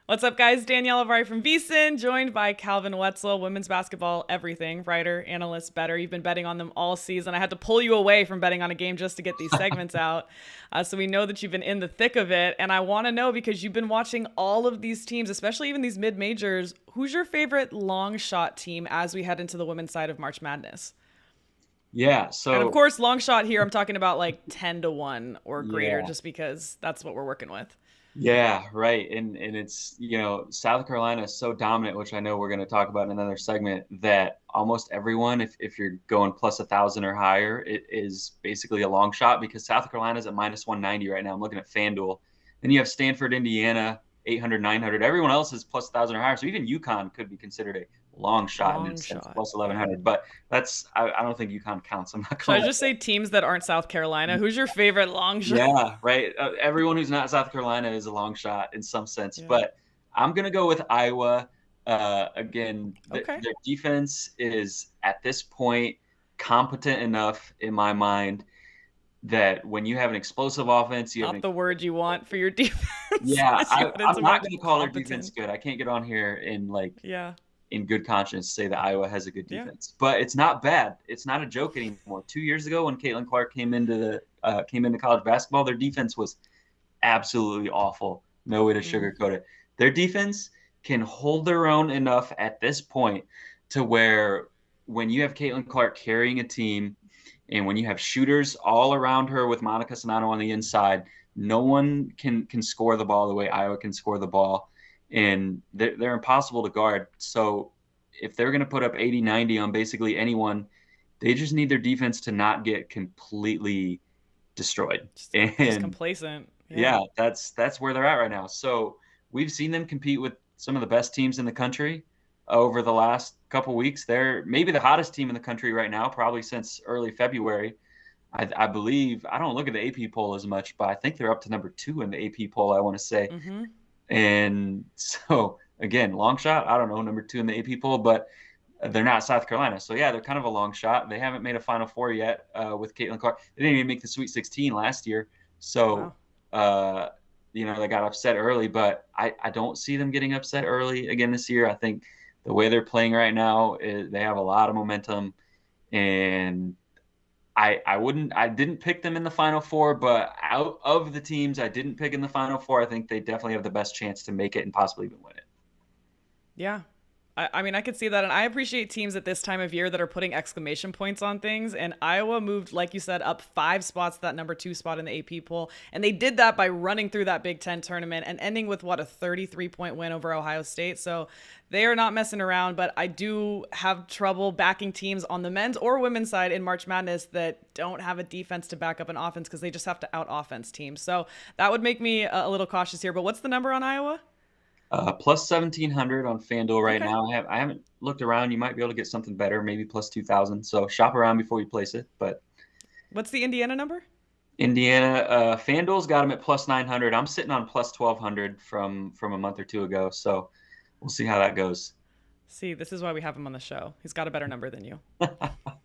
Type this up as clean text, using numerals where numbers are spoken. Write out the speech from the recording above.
What's up, guys? Danielle Alvari from VSiN, joined by Calvin Wetzel, women's basketball everything, writer, analyst, better. You've been betting on them all season. I had to pull you away from betting on a game just to get these segments out. So we know that you've been in the thick of it. And I want to know, because you've been watching all of these teams, especially even these mid-majors, who's your favorite long shot team as we head into the women's side of March Madness? Yeah, And of so course, long shot here, I'm talking about like 10 to 1 or greater, yeah, just because that's what we're working with. yeah, right. And it's, South Carolina is so dominant, which I know we're going to talk about in another segment, that almost everyone, if you're going plus 1,000 or higher, it is basically a long shot because South Carolina's at minus 190 right now. I'm looking at FanDuel. Then you have Stanford, Indiana, 800, 900. Everyone else is plus 1,000 or higher. So even UConn could be considered a long shot in that Long sense, shot. plus Yeah. 1,100. But I don't think UConn counts. I'm not Should I going to just say teams that aren't South Carolina? Who's your favorite long shot? Yeah, right. Everyone who's not South Carolina is a long shot in some sense, Yeah. but I'm gonna go with Iowa. Again, Okay. their defense is at this point competent enough in my mind that when you have an explosive offense, you have Not an the word you want for your defense yeah. as you head I'm into not March. gonna call their defense Competent. good. I can't get on here and Yeah. in good conscience say that Iowa has a good Yeah. defense, but it's not bad. It's not a joke anymore. 2 years ago, when Caitlin Clark came into college basketball, their defense was absolutely awful. No way to Mm. sugarcoat it. Their defense can hold their own enough at this point to where when you have Caitlin Clark carrying a team and when you have shooters all around her with Monica Sonato on the inside, no one can score the ball the way Iowa can score the ball. And they're impossible to guard. So if they're going to put up 80, 90 on basically anyone, they just need their defense to not get completely destroyed. Just And complacent. Yeah. yeah, that's where they're at right now. So we've seen them compete with some of the best teams in the country over the last couple weeks. They're maybe the hottest team in the country right now, probably since early February. I believe I don't look at the AP poll as much, but I think they're up to number 2 in the AP poll, I want to say. Mm-hmm. And so again, long shot, I don't know, number 2 in the AP poll, but they're not South Carolina. So yeah, they're kind of a long shot. They haven't made a Final Four yet with Caitlin Clark. They didn't even make the Sweet 16 last year. So Wow. uh, they got upset early, but I don't see them getting upset early again this year. I think the way they're playing right now is they have a lot of momentum, and I didn't pick them in the Final Four, but out of the teams I didn't pick in the Final Four, I think they definitely have the best chance to make it and possibly even win it. Yeah. I mean, I could see that. And I appreciate teams at this time of year that are putting exclamation points on things. And Iowa moved, like you said, up 5 spots to that number 2 spot in the AP poll. And they did that by running through that Big Ten tournament and ending with, what, a 33-point win over Ohio State. So they are not messing around. But I do have trouble backing teams on the men's or women's side in March Madness that don't have a defense to back up an offense, because they just have to out offense teams. So that would make me a little cautious here. But what's the number on Iowa? Plus 1,700 on FanDuel right Okay. now. I haven't looked around. You might be able to get something better, maybe plus 2,000. So shop around before you place it. But What's the Indiana number? Indiana, FanDuel's got them at plus 900. I'm sitting on plus 1,200 from a month or two ago. So we'll see how that goes. See, this is why we have him on the show. He's got a better number than you.